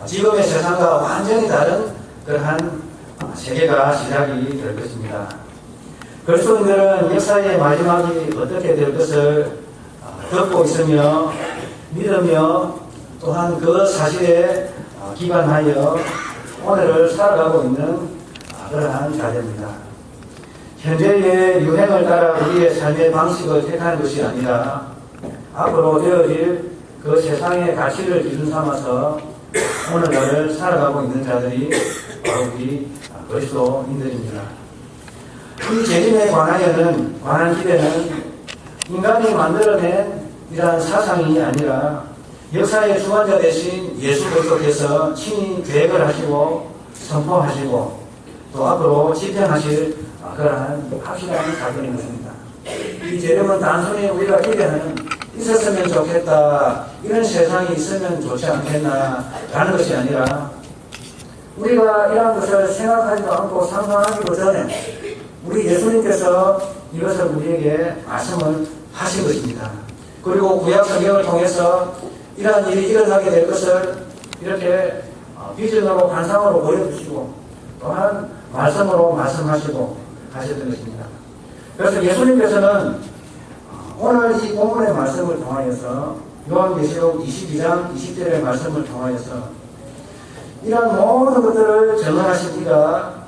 지금의 세상과 완전히 다른 그러한 세계가 시작이 될 것입니다. 그리스도인들은 역사의 마지막이 어떻게 될 것을 듣고 있으며 믿으며 또한 그 사실에 기반하여 오늘을 살아가고 있는 그러한 자들입니다. 현재의 유행을 따라 우리의 삶의 방식을 택하는 것이 아니라 앞으로 되어질 그 세상의 가치를 기준 삼아서 오늘날을 살아가고 있는 자들이 바로 우리 그리스도인들입니다. 이 재림에 관한 기대는 인간이 만들어낸 이러한 사상이 아니라 역사의 주관자 대신 예수 그리스도께서 친히 계획을 하시고 선포하시고 또 앞으로 집행하실 그러한 확실한 사건인 것입니다. 이 재림은 단순히 우리가 기대하는 있었으면 좋겠다, 이런 세상이 있으면 좋지 않겠나 라는 것이 아니라 우리가 이러한 것을 생각하지도 않고 상상하기도 전에 우리 예수님께서 이것을 우리에게 말씀을 하신 것입니다. 그리고 구약 성경을 통해서 이러한 일이 일어나게 될 것을 이렇게 비전으로 환상으로 보여주시고 또한 말씀으로 말씀하시고 하셨던 것입니다. 그래서 예수님께서는 오늘 이 본문의 말씀을 통하여서 요한계시록 22장 20절의 말씀을 통하여서 이러한 모든 것들을 증언하신 이가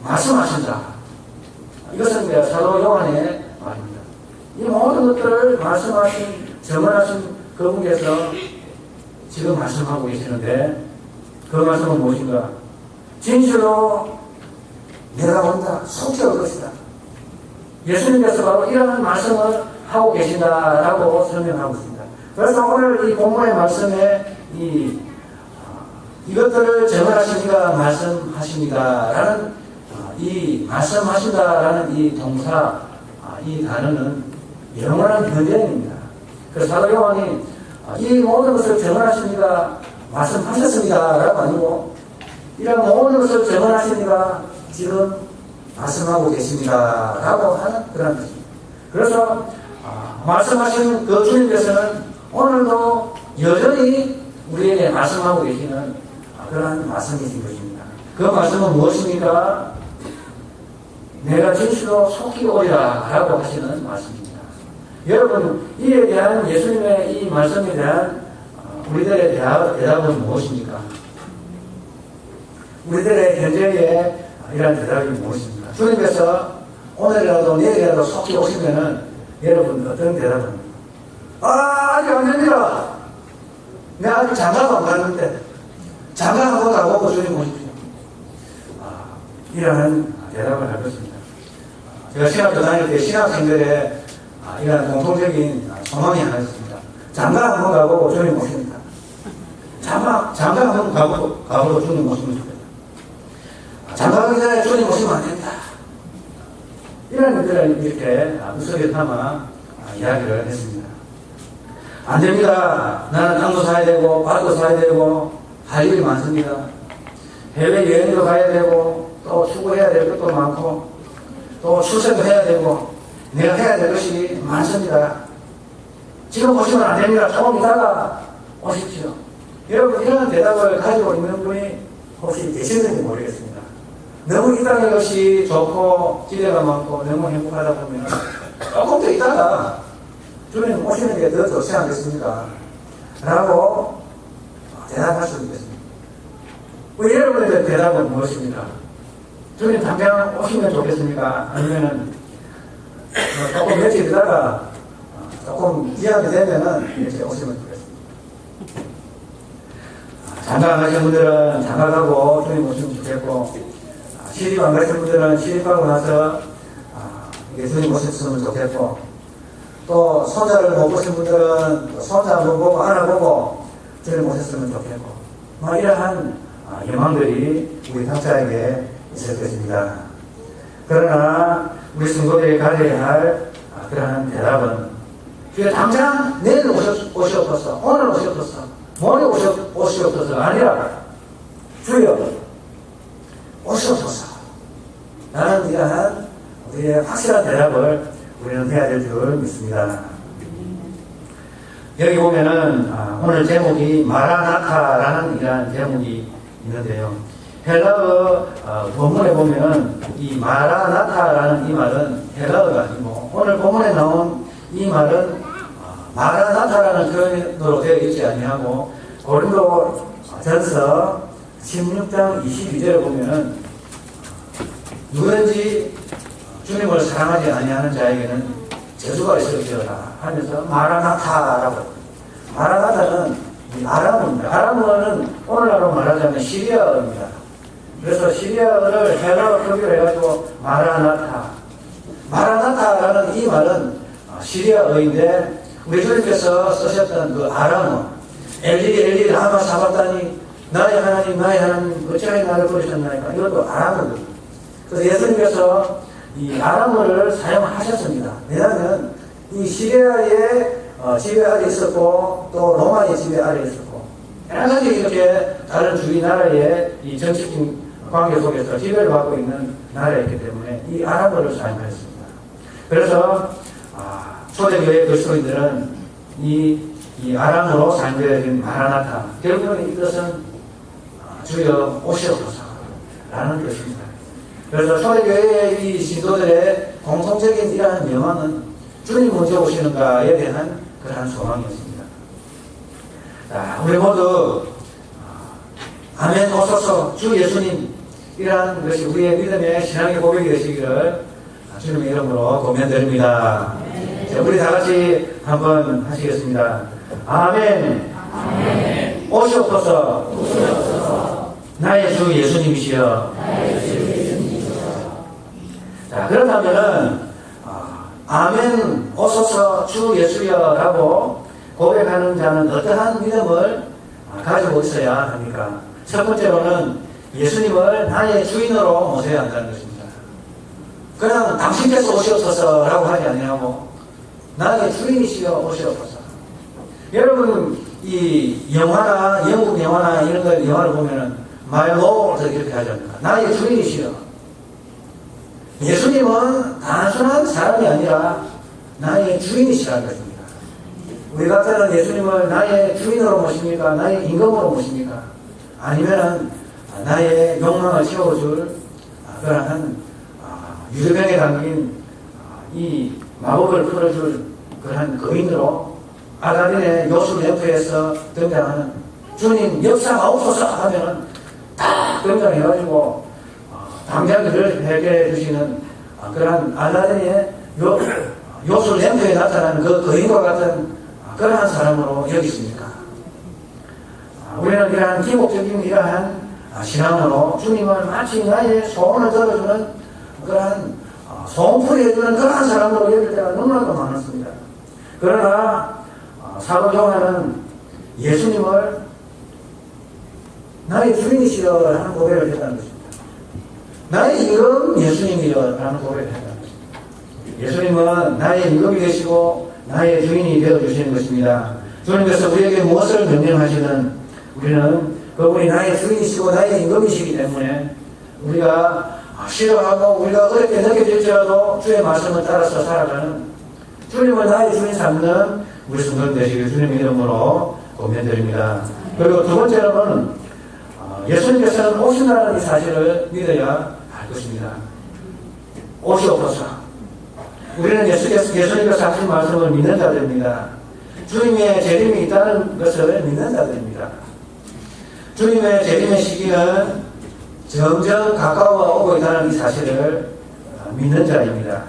말씀하신다. 이것은 사도 요한의 말입니다. 이 모든 것들을 말씀하신, 증언하신 그분께서 지금 말씀하고 계시는데 그 말씀은 무엇인가? 진실로 내가 온다. 속히 올 것이다. 예수님께서 바로 이러한 말씀을 하고 계신다라고 설명하고 있습니다. 그래서 오늘 이 본문의 말씀에 이것들을 증언하신 이가 말씀하십니다라는 이 말씀하신다라는 이 동사, 이 단어는 영원한 현재입니다. 그래서 사도 요한이 이 모든 것을 증언하신 이가 말씀하셨습니다라고 아니고 이런 모든 것을 증언하신 이가 지금 말씀하고 계십니다라고 하는 그런 것입니다. 그래서 말씀하신 그 주님께서는 오늘도 여전히 우리에게 말씀하고 계시는 그런 말씀이신 것입니다. 그 말씀은 무엇입니까? 내가 진실로 속히 오리라 라고 하시는 말씀입니다. 여러분, 이에 대한 예수님의 이 말씀에 대한 우리들의 대답은 무엇입니까? 우리들의 현재의 이러한 대답이 무엇입니까? 주님께서 오늘이라도 내일이라도 속히 오시면은 여러분 어떤 대답을 합니까? 아직 안 됩니다. 내가 아직 장가도 안 갔는데 장가 한번 가보고 주님 오십시오. 이러한 대답을 할 것입니다. 제가 신학교 다닐 때 신학생들의 이러한 공통적인 소망이 하나 있습니다. 장가 한번 가보고 주님 오십니다. 장가 한번 가보고 주님 오시면 좋겠다. 장가 가기 전에 주님 오시면 안 된다. 이런 것들을 이렇게 무속에 담아 이야기를 했습니다. 안 됩니다. 나는 땅도 사야 되고 밭도 사야 되고 할 일이 많습니다. 해외여행도 가야 되고 또 추구해야 될 것도 많고 또 출세도 해야 되고 내가 해야 될 것이 많습니다. 지금 오시면 안 됩니다. 조금 이따가 오십시오. 여러분, 이런 대답을 가지고 있는 분이 혹시 계시는지 모르겠습니다. 너무 이 땅의 것이 좋고 기대가 많고 너무 행복하다 보면 조금 더 있다가 주님 오시는 게 더 좋지 않겠습니까? 라고 대답할 수 있겠습니다. 우리 여러분의 대답은 무엇입니까? 주님 당장 오시면 좋겠습니까? 아니면은 조금 며칠 있다가 조금 기약이 되면은 이렇게 오시면 좋겠습니다. 장가 안 가신 분들은 장가 가고 주님 오시면 좋겠고 시집 안 가신 분들은 시집가고 나서 예수님 오셨으면 좋겠고 또 손자를 못 보신 분들은 손자 한번 보고 알아보고 주님 오셨으면 좋겠고 이러한 희망들이 우리 각자에게 있을 것입니다. 그러나 우리 성도들이 가져야 할 그러한 대답은 주여 당장 내일 오시옵소서, 오늘 오시옵소서, 모레 오시옵소서가 아니라 주여 오시옵소서. 나는 이러한 우리의 확실한 대답을 우리는 해야 될 줄 믿습니다. 여기 보면은 오늘 제목이 마라나타라는 이러한 제목이 있는데요. 헬라어 본문에 보면은 이 마라나타라는 이 말은 헬라어가 아니고 오늘 본문에 나온 이 말은 마라나타라는 표현으로 되어 있지 아니하고 고린도 전서 16장 22절에 보면은 누구든지 주님을 사랑하지 아니하는 자에게는 저주가 있을지어다 하면서 마라나타라고. 마라나타는 아람어입니다. 아람어는 오늘날로 말하자면 시리아어입니다. 그래서 시리아어를 헬라어 표기를 해가지고 마라나타라는 이 말은 시리아어인데 우리 주님께서 쓰셨던 그 아람어 엘리 엘리 라마 사바다니 나의 하나님 어찌하여 나를 버리셨나이까 이것도 아람어입니다. 그래서 예수님께서 이 아람어를 사용하셨습니다. 왜냐하면 이 시리아의 지배 아래 있었고 또 로마의 지배 아래 있었고 여러 가지 이렇게 다른 주위 나라의 이 정치적인 관계 속에서 지배를 받고 있는 나라였기 때문에 이 아람어를 사용하였습니다. 그래서 초대교회 그리스도인들은 이 아람어로 사용되어진 마라나타 결국은 이것은 주여 오시옵소서라는 뜻입니다. 그래서 초대교회의 이 신도들의 공통적인 이러한 명언은 주님 언제 오시는가에 대한 그러한 소망이었습니다. 자, 우리 모두 아멘 오소서 주 예수님 이러한 것이 우리의 믿음의 신앙의 고백이 되시기를 주님의 이름으로 고면드립니다. 자, 우리 다 같이 한번 하시겠습니다. 아멘. 아멘. 오시옵소서. 나의 주 예수님이시여. 자, 그렇다면은 아멘 오소서 주 예수여라고 고백하는 자는 어떠한 믿음을 가지고 있어야 합니까? 첫 번째로는 예수님을 나의 주인으로 모셔야 한다는 것입니다. 그냥 당신께서 오시옵소서라고 하지 아니하고 나의 주인이시여 오시옵소서. 여러분 이 영화나 영국 영화나 이런 걸 영화를 보면은 My Lord 이렇게 하지 않습니까? 나의 주인이시여. 예수님은 단순한 사람이 아니라 나의 주인이시라는 것입니다. 우리 같은 예수님을 나의 주인으로 모십니까? 나의 임금으로 모십니까? 아니면 나의 욕망을 채워줄 그러한 유대병에 담긴 이 마법을 풀어줄 그러한 거인으로 알라딘의 요술 램프에서 등장하는 주님 역사하옵소서 하면은 딱 등장해가지고 당장들을 해결해 주시는 그러한 알라딘의 요술 램프에 나타나는 그 거인과 같은 그러한 사람으로 여기십니까? 우리는 이러한 기복적인 이러한 신앙으로 주님을 마치 나의 소원을 들어주는 그러한 소원풀이 해주는 그러한 사람으로 여길 때가 너무나도 많았습니다. 그러나 사도 요한은 예수님을 나의 주인이시여 하는 고백을 했다는 것입니다. 나의 임금 예수님이여 라는 고백을 했다는 것입니다. 예수님은 나의 임금이 되시고 나의 주인이 되어주시는 것입니다. 주님께서 우리에게 무엇을 명령하시는 우리는 그분이 나의 주인이시고 나의 임금이시기 때문에 우리가 싫어하고 우리가 어렵게 느껴질지라도 주의 말씀을 따라서 살아가는 주님을 나의 주인 삼는 우리 성도님 되시길 주님의 이름으로 고면드립니다. 그리고 두 번째로는 예수님께서는 오신다는 이 사실을 믿어야 할 것입니다. 오시옵소서. 우리는 예수님께서 하신 말씀을 믿는 자들입니다. 주님의 재림이 있다는 것을 믿는 자들입니다. 주님의 재림의 시기는 점점 가까워 오고 있다는 이 사실을 믿는 자입니다.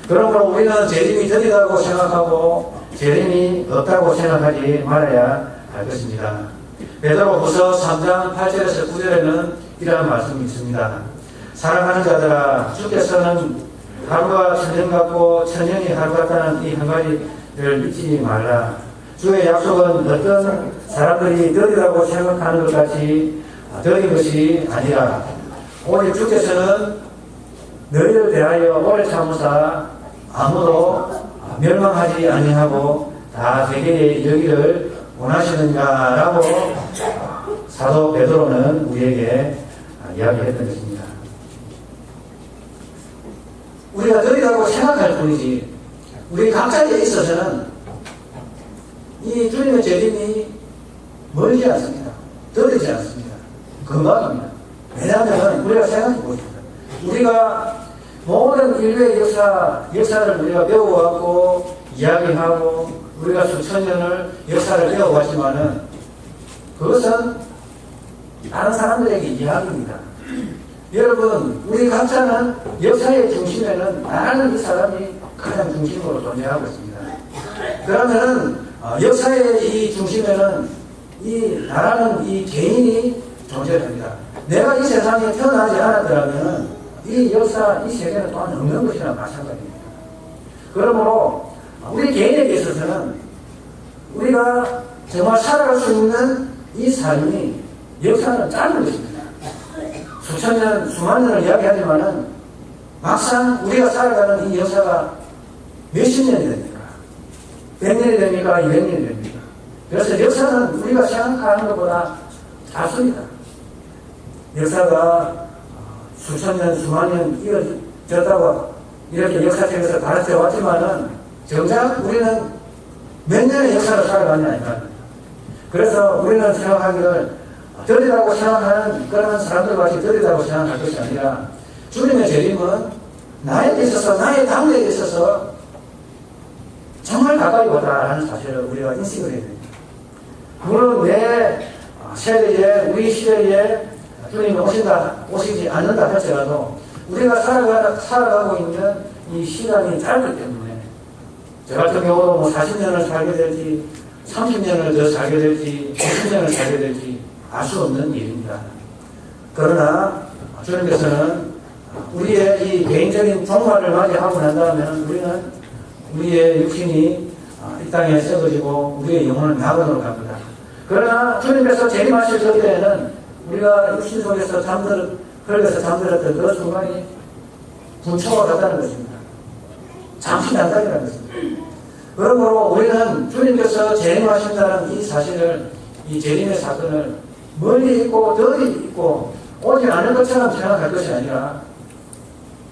그러므로 우리는 재림이 더디다고 생각하고 재림이 없다고 생각하지 말아야 할 것입니다. 베드로후서 3장 8절에서 9절에는 이러한 말씀이 있습니다. 사랑하는 자들아, 주께서는 하루가 천년 같고 천년이 하루 같다는 이 한 가지를 잊지 말라. 주의 약속은 어떤 사람들이 더디다고 생각하는 것 같이 더딘 것이 아니라 오직 주께서는 너희를 대하여 오래 참으사 아무도 멸망하지 아니하고 다 세계에 이르기를 원하시는가라고 사도 베드로는 우리에게 이야기했던 것입니다. 우리가 더디다고 생각할 뿐이지 우리 각자에 있어서는 이 주님의 재림이 멀지 않습니다. 떨어지지 않습니다. 건강합니다. 왜냐하면 우리가 생각해 보십니다. 우리가 모든 인류의 역사를 우리가 배워왔고 이야기하고 우리가 수천 년을 역사를 배워왔지만은 그것은 다른 사람들에게 이야기입니다. 여러분, 우리 각자는 역사의 중심에는 나라는 이 사람이 가장 중심으로 존재하고 있습니다. 그러면은 역사의 이 중심에는 이 나라는 이 개인이 존재합니다. 내가 이 세상에 태어나지 않았더라면 이 역사, 이 세계는 또한 없는 것이나 마찬가지입니다. 그러므로 우리 개인에게 있어서는 우리가 정말 살아갈 수 있는 이 삶이 역사는 짧은 것입니다. 수천 년, 수만 년을 이야기하지만은 막상 우리가 살아가는 이 역사가 몇십 년이 됩니까? 100년이 됩니까? 200년이 됩니까? 그래서 역사는 우리가 생각하는 것보다 짧습니다. 역사가 수천 년, 수만 년 이어졌다고 이렇게 역사책에서 가르쳐 왔지만은 정작 우리는 몇 년의 역사를 살아가느냐 이거예요. 그래서 우리는 생각하기를 들이라고 생각하는 그런 사람들 같이 들이라고 생각할 것이 아니라 주님의 재림은 나에게 있어서, 나의 당대에 있어서 정말 가까이 오다라는 사실을 우리가 인식을 해야 됩니다. 물론 내 세대에, 우리 시대에 주님이 오시지 않는다 할지라도 우리가 살아가고 있는 이 시간이 짧기 때문에 저 같은 경우도 뭐 40년을 살게 될지 30년을 더 살게 될지 50년을 살게 될지 알 수 없는 일입니다. 그러나 주님께서는 우리의 이 개인적인 종말을 맞이하고 난 다음에는 우리는 우리의 육신이 이 땅에 썩어지고 우리의 영혼은 낙원으로 갑니다. 그러나 주님께서 재림하실 그때에는 우리가 육신 속에서 흙에서 잠들었던 그 순간이 분초가 같다는 것입니다. 잠시 난다이라는 것입니다. 그러므로 우리는 주님께서 재림하신다는 이 사실을, 이 재림의 사건을 멀리 있고 덜이 있고 오지 않을 것처럼 생각할 것이 아니라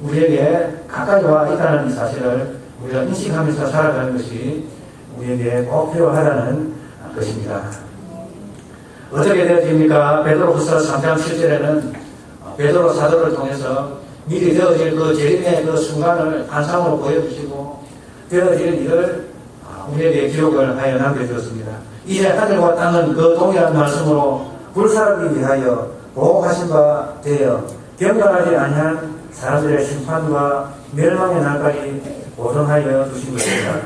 우리에게 가까이 와 있다는 이 사실을 우리가 인식하면서 살아가는 것이 우리에게 꼭 필요하다는 것입니다. 어떻게 되어집니까? 베드로후서 3장 7절에는 베드로 사도를 통해서 미리 되어질 그 재림의 그 순간을 환상으로 보여주시고 되어질 일을 우리에게 기록을 하여 남겨주었습니다. 이제 하늘과 땅은 그 동일한 말씀으로 불사르기 위하여 보호하신 바 되어 경건하지 아니한 사람들의 심판과 멸망의 날까지 보존하여 주신 것입니다.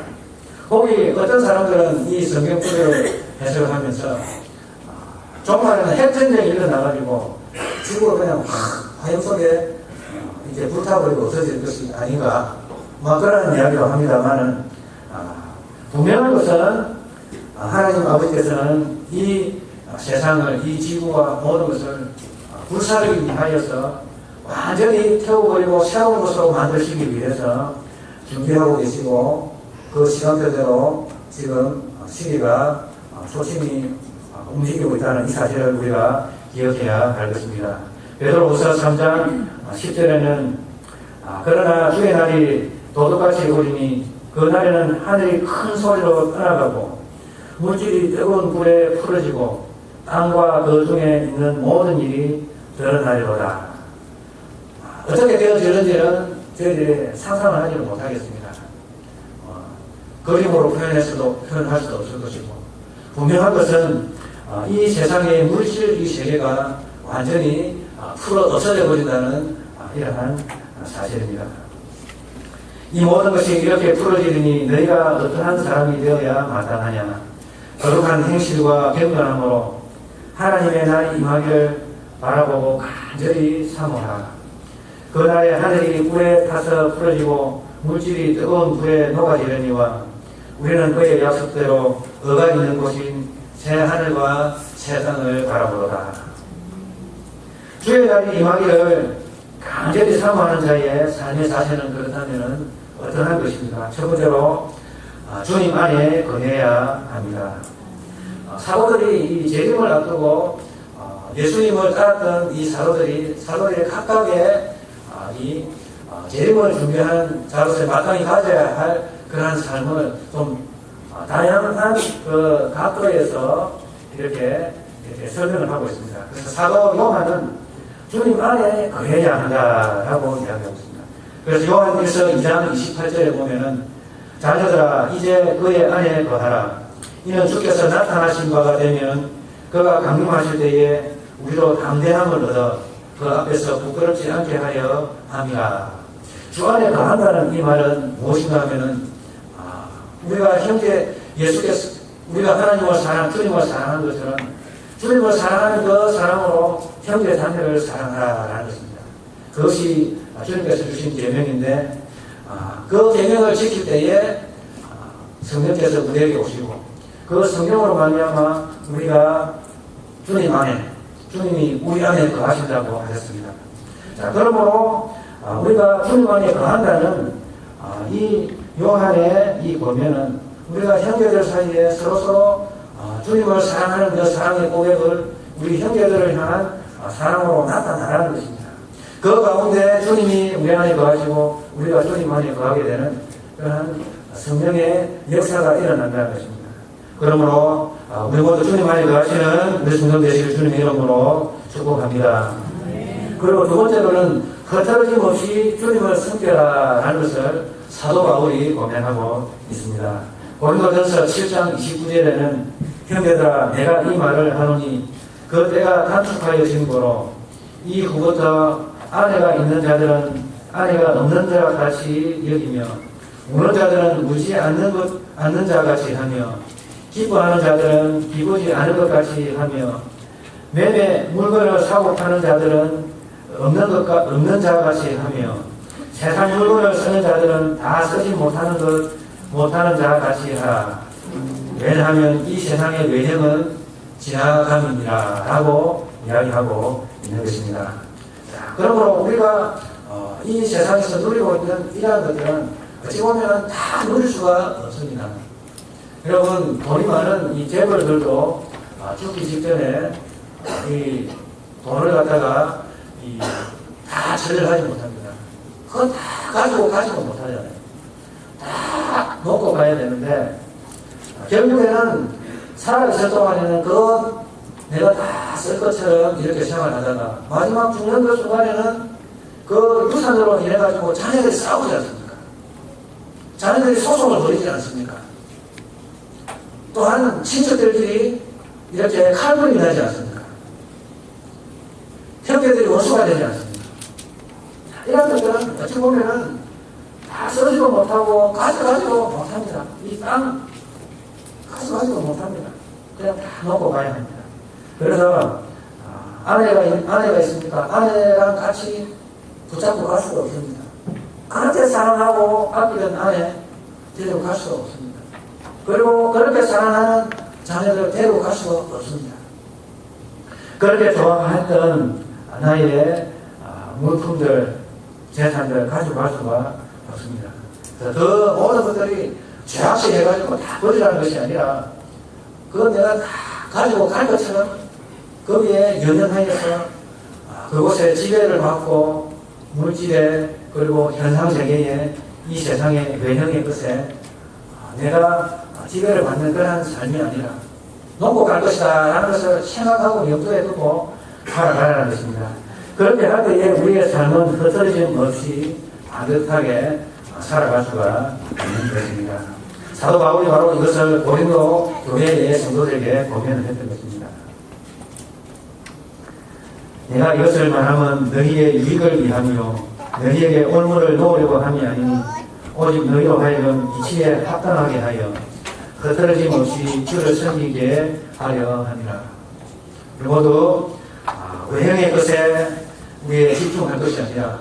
혹시 어떤 사람들은 이 성경 구절을 해석을 하면서 종말에는 핵전쟁이 일어나가지고 지구가 그냥 화염 속에 이제 불타버리고 없어질 것이 아닌가 뭐 그런 이야기를 합니다만은 분명한 것은 하나님 아버지께서는 이 세상을, 이 지구와 모든 것을 불사르기 위하여서 완전히 태워버리고 새로운 것으로 만드시기 위해서 준비하고 계시고 그 시간표대로 지금 시기가 초심이 움직이고 있다는 이 사실을 우리가 기억해야 할 것입니다. 베드로후서 3장 10절에는 그러나 주의 날이 도둑같이 오리니 그 날에는 하늘이 큰 소리로 떠나가고 물질이 뜨거운 불에 풀어지고 땅과 그 중에 있는 모든 일이 드러나리로다. 어떻게 되어지는지는 저희들이 상상을 하지를 못하겠습니다. 그림으로 표현할 수도 없을 것이고 분명한 것은 이 세상의 물질 이 세계가 완전히 풀어 없어져 버린다는 이러한 사실입니다. 이 모든 것이 이렇게 풀어지리니 너희가 어떠한 사람이 되어야 마땅하냐. 거룩한 행실과 경건함으로 하나님의 날이 임하기를 바라보고 간절히 사모하라. 그 날에 하늘이 불에 타서 풀어지고 물질이 뜨거운 불에 녹아지려니와 우리는 그의 약속대로 의가 있는 곳인 새 하늘과 새 땅을 바라보도다. 주의 날이 임하기를 간절히 사모하는 자의 삶의 자세는 그렇다면 어떠한 것입니까? 첫 번째로 주님 안에 거해야 합니다. 사도들이 이 재림을 앞두고 예수님을 따랐던 이 사도들의 각각의 이 재림을 준비하는 자로서 마땅히 가져야 할 그러한 삶을 좀 다양한 그 각도에서 이렇게 설명을 하고 있습니다. 그래서 사도 요한은 주님 안에 거해야 한다라고 이야기하고 있습니다. 그래서 요한일서 2장 28절에 보면은 자녀들아 이제 그의 안에 거하라. 이는 주께서 나타나신 바가 되면 그가 강림하실 때에 우리로 담대함을 얻어 그 앞에서 부끄럽지 않게 하려 함이라. 주 안에 거한다는 이 말은 무엇인가 하면은 우리가 예수께서 우리가 하나님을 주님을 사랑하는 것처럼 주님을 사랑하는 그 사랑으로 형제 자매를 사랑하라는 것입니다. 그것이 주님께서 주신 계명인데 그 계명을 지킬 때에 성령께서 우리에게 오시고 그 성령으로 말미암아 우리가 주님 안에 주님이 우리 안에 거하신다고 하셨습니다. 자, 그러므로 우리가 주님 안에 거한다는 이 요한의 이 보면은 우리가 형제들 사이에 서로서로 주님을 사랑하는 그 사랑의 고백을 우리 형제들을 향한 사랑으로 나타나라는 것입니다. 그 가운데 주님이 우리 안에 거하시고 우리가 주님 안에 거하게 되는 그런 성령의 역사가 일어난다는 것입니다. 그러므로 우리 모두 주님 안에 거하시는 우리 성령 되시길 주님의 이름으로 축복합니다. 그리고 두 번째로는 흐트러짐 없이 주님을 섬겨라라는 것을 사도 바울이 고백하고 있습니다. 고린도전서 7장 29절에는 형제들아 내가 이 말을 하노니 그 때가 단축하여 진거로 이후부터 아내가 있는 자들은 아내가 없는 자와 같이 여기며 우는 자들은 울지 않는 자 같이 하며 기뻐하는 자들은 기쁘지 않은 것 같이 하며 매매 물건을 사고 파는 자들은 없는 자 같이 하며 세상 물건을 쓰는 자들은 다 쓰지 못하는 자 같이 하라. 왜냐하면 이 세상의 외형은 지나감이니라 라고 이야기하고 있는 것입니다. 자, 그러므로 우리가 이 세상에서 누리고 있는 이러한 것들은 어찌 보면 다 누릴 수가 없습니다. 여러분 돈이 많은 이 재벌들도 죽기 직전에 이 돈을 갖다가 다 처리를 하지 못합니다. 그건 다 가지고 못하잖아요. 다 놓고 가야 되는데 결국에는 살아있을 동안에는 내가 다 쓸 것처럼 이렇게 생활하다가 마지막 죽는 그 순간에는 그 유산으로 인해가지고 자녀들이 싸우지 않습니까? 자녀들이 소송을 벌이지 않습니까? 또한 친척들끼리 이렇게 칼문이 나지 않습니까? 형제들이 원수가 되지 않습니까? 이런 것들은 어찌 보면은 다 쓰지도 못하고 가져가지도 못합니다. 이 땅 가져가지도 못합니다. 그냥 다 놓고 가야 합니다. 그래서 아내가 있으니까 아내랑 같이 붙잡고 갈 수가 없습니다. 그렇게 사랑하고 아끼던 아내 데리고 갈 수가 없습니다. 그리고 그렇게 사랑하는 자녀들 데리고 갈 수가 없습니다. 그렇게 좋아했던 나의 물품들, 재산들 가지고 갈 수가 없습니다. 그래서 그 모든 것들이 죄악시 해가지고 다 버리라는 것이 아니라 그건 내가 다 가지고 갈 것처럼 거기에 연연하여서 그곳에 지배를 받고 물질에 그리고 현상세계에 이 세상의 외형의 것에 내가 지배를 받는 그런 삶이 아니라 놓고 갈 것이다 라는 것을 생각하고 염두에 두고 살아가라는 것입니다. 그렇게 할 때에 우리의 삶은 흐트러짐 없이 반듯하게 살아갈 수가 있는 것입니다. 사도 바울이 바로 이것을 고린도 교회의 성도들에게 고면을 했던 것입니다. 내가 이것을 말하면 너희의 유익을 위하며 너희에게 올무를 놓으려고 함이 아니니 오직 너희로 하여금 이치에 합당하게 하여 흐트러짐 없이 주를 섬기게 하려 함이라. 우리 모두 외형의 것에 우리의 집중할 것이 아니라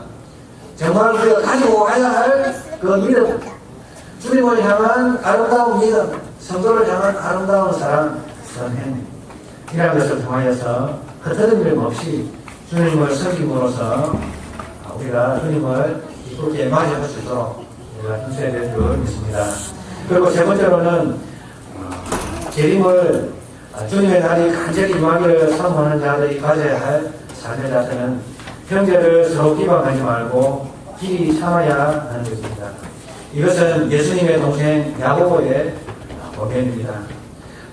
정말 우리가 가지고 가야 할 그 믿음, 주님을 향한 아름다운 믿음, 성도를 향한 아름다운 사랑, 선행 이런 것을 통하여서 흐트러짐 없이 주님을 섬김으로써 우리가 주님을 기쁘게 맞이할 수 있도록 우리가 힘써야 될 줄 믿습니다. 그리고 세 번째로는 재림을 주님의 날이 간절히 임하기를 사모하는 자들이 가져야 할 삶의 자세는 형제를 서로 비방하지 말고 길이 참아야 하는 것입니다. 이것은 예수님의 동생 야고보의 보면입니다.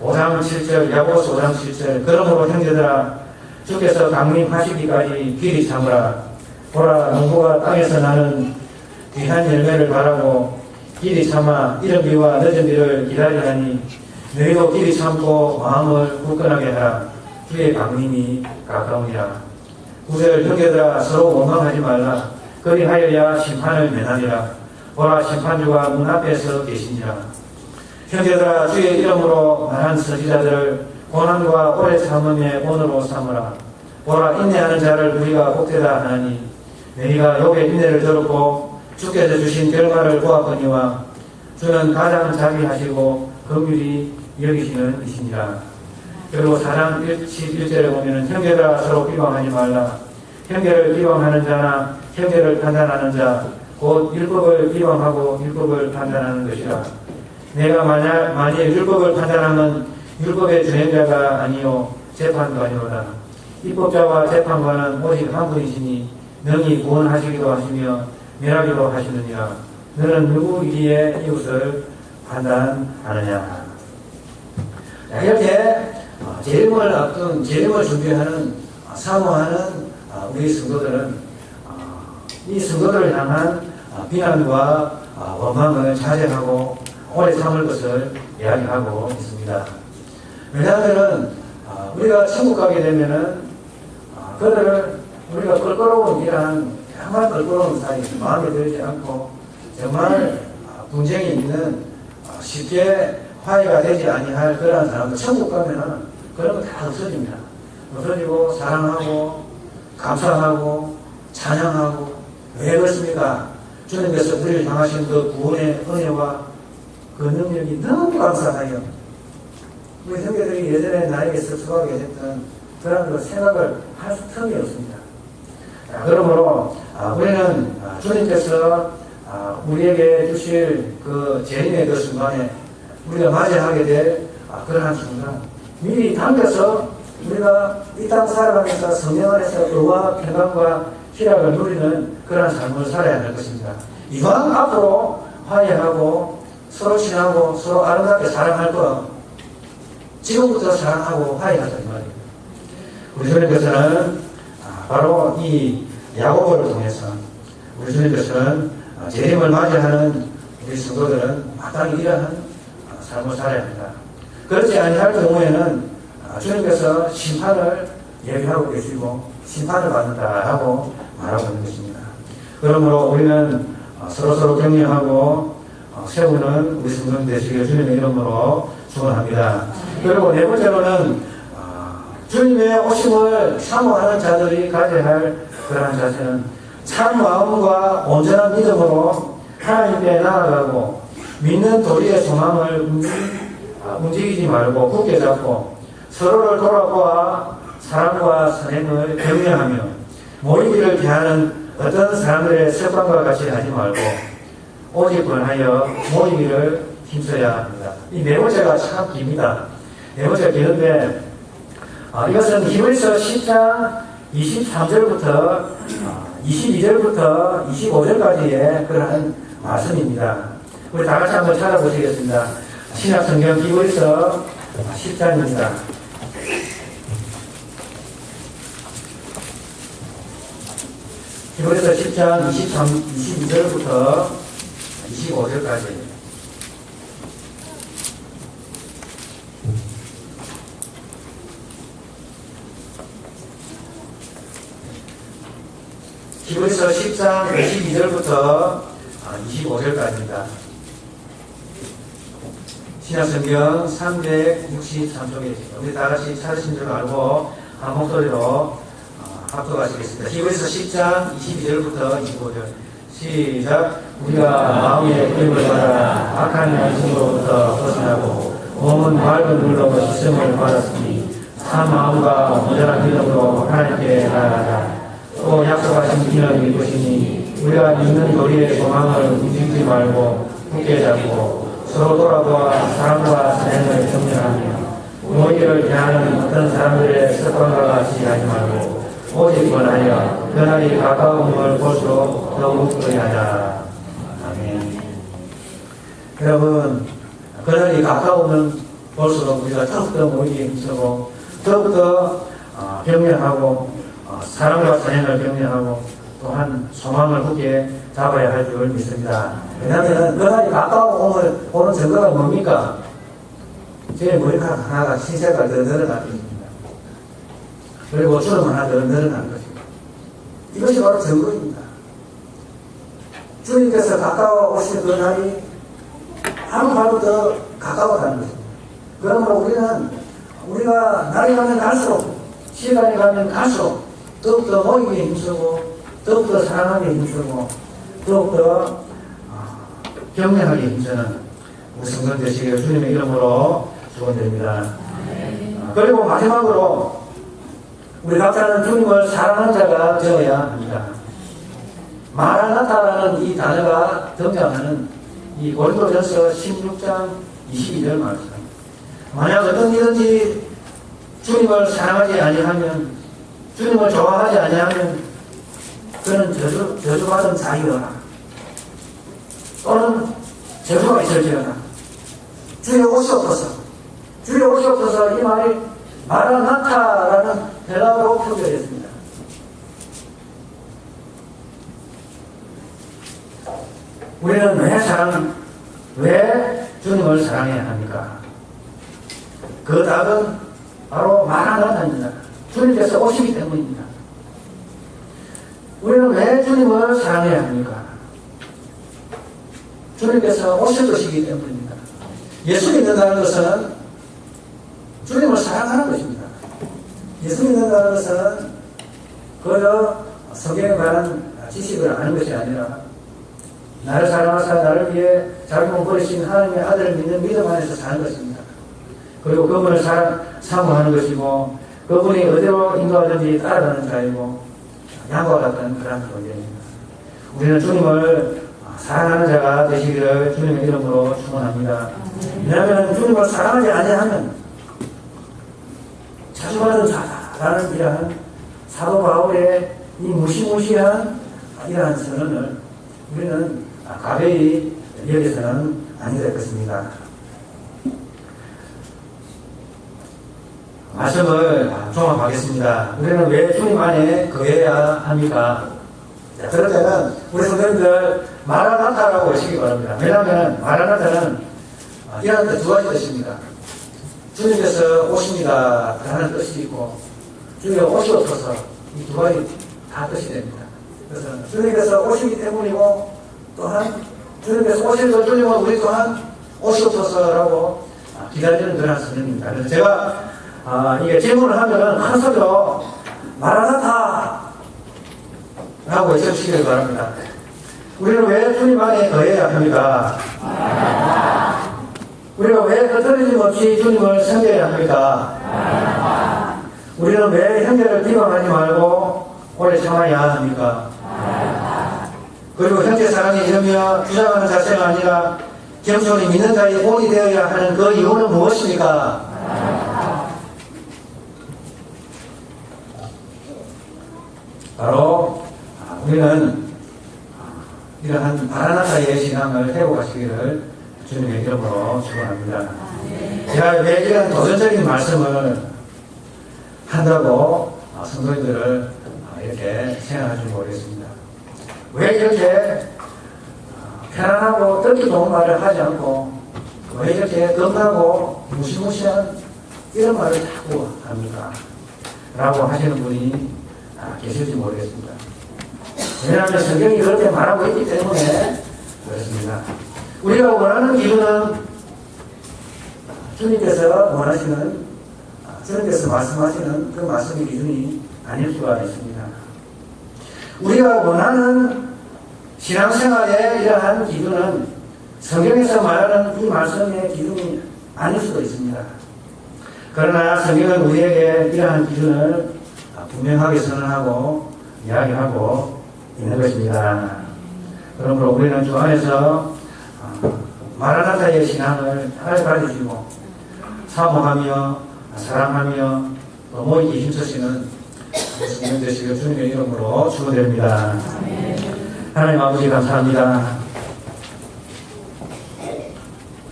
5장 7절, 야고보서 5장 7절. 그러므로 형제들아, 주께서 강림하시기까지 길이 참으라. 보라, 농부가 땅에서 나는 귀한 열매를 바라고 길이 참아 이른 비와 늦은 비를 기다리하니 너희도 길이 참고 마음을 굳건하게 하라. 주의 강림이 가까우니라. 9절, 형제들아, 서로 원망하지 말라. 그리하여야 심판을 면하리라. 보라, 심판주가 문 앞에 서 계시니라. 형제들아, 주의 이름으로 말한 서지자들을 고난과 오래 참음의 본으로 삼으라. 보라, 인내하는 자를 우리가 복되다 하나니 너희가 욥의 인내를 들었고 주께서 주신 결과를 보았거니와 주는 가장 자비하시고 긍휼히 여기시는 이시니라. 그리고 4장 11절에 보면은 형제들아, 서로 비방하지 말라. 형제를 비방하는 자나 형제를 판단하는 자 곧 율법을 비방하고 율법을 판단하는 것이라. 내가 만일 율법을 판단하면 율법의 주행자가 아니요 재판관이로다. 입법자와 재판관은 오직 한 분이시니 능히 구원하시기도 하시며 멸하기도 하시느니라. 너는 누구이기에 이웃을 판단하느냐. 이렇게 재림을 앞둔, 재림을 준비하는, 사모하는 우리 성도들은 이 성도들을 향한 비난과 원망을 자제하고 오래 참을 것을 이야기하고 있습니다. 왜냐하면 우리가 천국 가게 되면은 그들을 우리가 껄끄러운 이러한 정말 껄끄러운 사이, 마음에 들지 않고 정말 분쟁이 있는 쉽게 화해가 되지 아니할 그러한 사람들, 천국 가면은 그런 거 다 없어집니다. 없어지고 사랑하고 감사하고 찬양하고. 왜 그렇습니까? 주님께서 우리를 향하신 그 구원의 은혜와 그 능력이 너무 감사하여 우리 형제들이 예전에 나에게 섭섭하게 했던 그런 그 생각을 할 틈이 없습니다. 그러므로 우리는 주님께서 우리에게 주실 그 재림의 그 순간에 우리가 맞이하게 될 그러한 순간 미리 당겨서 우리가 이 땅 살아가면서 성령 안에서 의와 평강과 희락을 누리는 그런 삶을 살아야 할 것입니다. 이왕 앞으로 화해하고 서로 친하고 서로 아름답게 사랑할 거 지금부터 사랑하고 화해하자 이 말입니다. 우리 주님께서는 바로 이 야고보를 통해서 우리 주님께서는 재림을 맞이하는 우리 성도들은 마땅히 이러한 삶을 살아야 합니다. 그렇지 아니할 경우에는 주님께서 심판을 예비하고 계시고 심판을 받는다라고 말하고 있는 것입니다. 그러므로 우리는 서로서로 격려하고 세우는 우리 성도님 되시길 주님의 이름으로 축원합니다. 그리고 네 번째로는 주님의 오심을 사모하는 자들이 가져야 할 그러한 자세는 참 마음과 온전한 믿음으로 하나님께 나아가고 믿는 도리의 소망을 움직이지 말고 굳게 잡고 서로를 돌아보아 사랑과 선행을 격려하며 모이기를 피하는 어떤 사람들의 습관과 같이 하지 말고 오직 권하여 모이기를 힘써야 합니다. 이 네 번째가 참 깁니다. 네 번째가 기는데 이것은 히브리서 10장 23절부터 22절부터 25절까지의 그러한 말씀입니다. 우리 다 같이 한번 찾아보시겠습니다. 신약성경 히브리서 10장입니다. 히브리서 10장 22절부터 25절까지. 히브리서 10장 22절부터 25절까지입니다. 신약성경 363쪽에 우리 다같이 찾으신 줄 알고 한 목소리로 합독하시겠습니다. 히브리서 10장 22절부터 25절 시작. 우리가 마음의 힘을 받아 악한 양심으로부터 벗어나고 몸은 밝은 눈으로 시sem을 받았으니 참 마음과 온전한 믿음으로 하나님께 나아가자. 또 약속하신 기는 이것이니 우리가 믿는 도리의 소망을 움직이지 말고 굳게 잡고 서로 돌아보아 사랑과 사랑을 격려하며 모이기를 대하는 어떤 사람들의 습관과 같이 하지 말고 오직 원하여 그날이 가까움을 볼수록 더욱 의하자. 아멘. 여러분, 그날이 가까우면 볼수록 우리가 더욱더 모이기 힘쓰고 더욱더 격려하고 사랑과 사랑을 격려하고 또한 소망을 굳게 잡아야 할 줄 믿습니다. 왜냐하면 그날이 가까우면 오는 증거가 뭡니까? 제 머리카락 하나가 신세가 더 늘어나게 됩니다. 그리고 주름 하나 더 늘어나는 것입니다. 이것이 바로 증거입니다. 주님께서 가까워 오실 그 날이 하루하루 더 가까워가는 것입니다. 그러므로 우리가 날이 가면 갈수록 시간이 가면 갈수록 더욱더 모이기 힘쓰고 더욱더 사랑하기 힘쓰고 더욱더 격려하기 힘쓰는 우리 성도 되시기를 주님의 이름으로 축원드립니다. 그리고 마지막으로 우리 각자는 주님을 사랑하는 자가 되어야 합니다. 마라나타라는 이 단어가 등장하는 이 고린도전서 16장 22절 말씀. 만약 어떤 이든지 주님을 사랑하지 아니하면, 주님을 좋아하지 아니하면 그는 저주받은 자이거나 또는 저주가 있을지어다. 주의 옷이 없어서 이 말이 마라나타라는 헬라어로 표기했습니다. 우리는 왜 주님을 사랑해야 합니까? 그 답은 바로 마라나타입니다. 주님께서 오시기 때문입니다. 우리는 왜 주님을 사랑해야 합니까? 주님께서 오실 것이기 때문입니다. 예수 믿는다는 것은 주님을 사랑하는 것입니다. 예수 믿는다는 것은 그저 성경에 관한 지식을 아는 것이 아니라 나를 사랑하사 나를 위해 자기 몸 버리신 하나님의 아들을 믿는 믿음 안에서 사는 것입니다. 그리고 그분을 사모하는 것이고 그분이 어디로 인도하든지 따라가는 자이고 양과 같은 그런 존재입니다. 우리는 주님을 사랑하는 자가 되시기를 주님의 이름으로 축원합니다. 왜냐하면 주님을 사랑하지 아니하면 자주받은 자다라는 이러한 사도 바울의 이 무시무시한 이러한 선언을 우리는 가벼이 여기서는 아니 될 것입니다. 말씀을 종합하겠습니다. 우리는 왜 주님 안에 거해야 합니까? 자, 그럴 때는 우리 성도님들 마라나타라고 하시기 바랍니다. 왜냐하면 마라나타는 이런 두 가지 뜻입니다. 주님께서 오십니다 라는 뜻이 있고 주님의 옷이 없어서 이 두 가지 다 뜻이 됩니다. 그래서 주님께서 오시기 때문이고 또한 주님께서 오셔서 주님은 우리 또한 옷이 없어서라고 기다리는 그런 선언입니다. 그래서 제가 이게 질문을 하면은 큰 소리로 마라나타 라고 외쳐주시길 바랍니다. 우리는 왜 주님 안에 거해야 합니까? 우리가 왜 거스름 없이 주님을 섬겨야 합니까? 우리는 왜 형제를 비방하지 말고 오래 참아야 합니까? 그리고 형제 사랑이 이러며 주장하는 자체가 아니라 겸손히 믿는 자의 본이 되어야 하는 그 이유는 무엇입니까? 바로 우리는 이러한 마라나타의 신앙을 회복하시기를 주님의 이름으로 축원합니다. 제가 왜 이런 도전적인 말씀을 한다고 성도님들을 이렇게 생각하지 모르겠습니다. 왜 이렇게 편안하고 듣기 좋은 말을 하지 않고 왜 이렇게 겁나고 무시무시한 이런 말을 자꾸 합니까? 라고 하시는 분이 계실지 모르겠습니다. 왜냐하면 성경이 그렇게 말하고 있기 때문에 그렇습니다. 우리가 원하는 기준은 주님께서 말씀하시는 그 말씀의 기준이 아닐 수가 있습니다. 우리가 원하는 신앙생활의 이러한 기준은 성경에서 말하는 이 말씀의 기준이 아닐 수도 있습니다. 그러나 성경은 우리에게 이러한 기준을 분명하게 선언하고 이야기하고 있는 것입니다. 그러므로 우리는 주 안에서 마라나타의 신앙을 잘 가르치고 사모하며 사랑하며 또 모이기 힘쓰시는 주님 되시길 주님의 이름으로 축원드립니다. 하나님 아버지 감사합니다.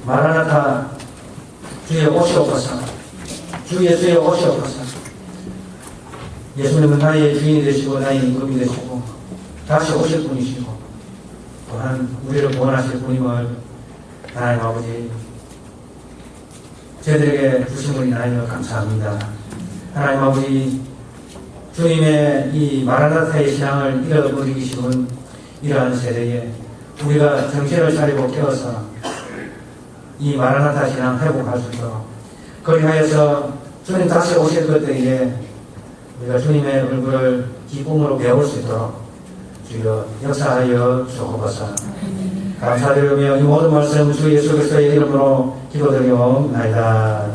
마라나타 주여 오시옵소서. 주 예수여 오시옵소서. 예수님은 나의 주인이 되시고 나의 임금이 되시고 다시 오실 분이시고 또한 우리를 구원하실 분임을 하나님 아버지 저희들에게 주신 분이 나이며 감사합니다. 하나님 아버지 주님의 이 마라나타의 신앙을 잃어버리기 쉬운 이러한 세대에 우리가 정신을 차리고 깨어서 이 마라나타 신앙 회복할 수 있도록 그리하여서 주님 다시 오실 그때에 우리가 주님의 얼굴을 기쁨으로 배울 수 있도록 주여 역사하여 주옵소서. 감사드리며 이 모든 말씀 주 예수 그리스도의 이름으로 기도드리옵나이다.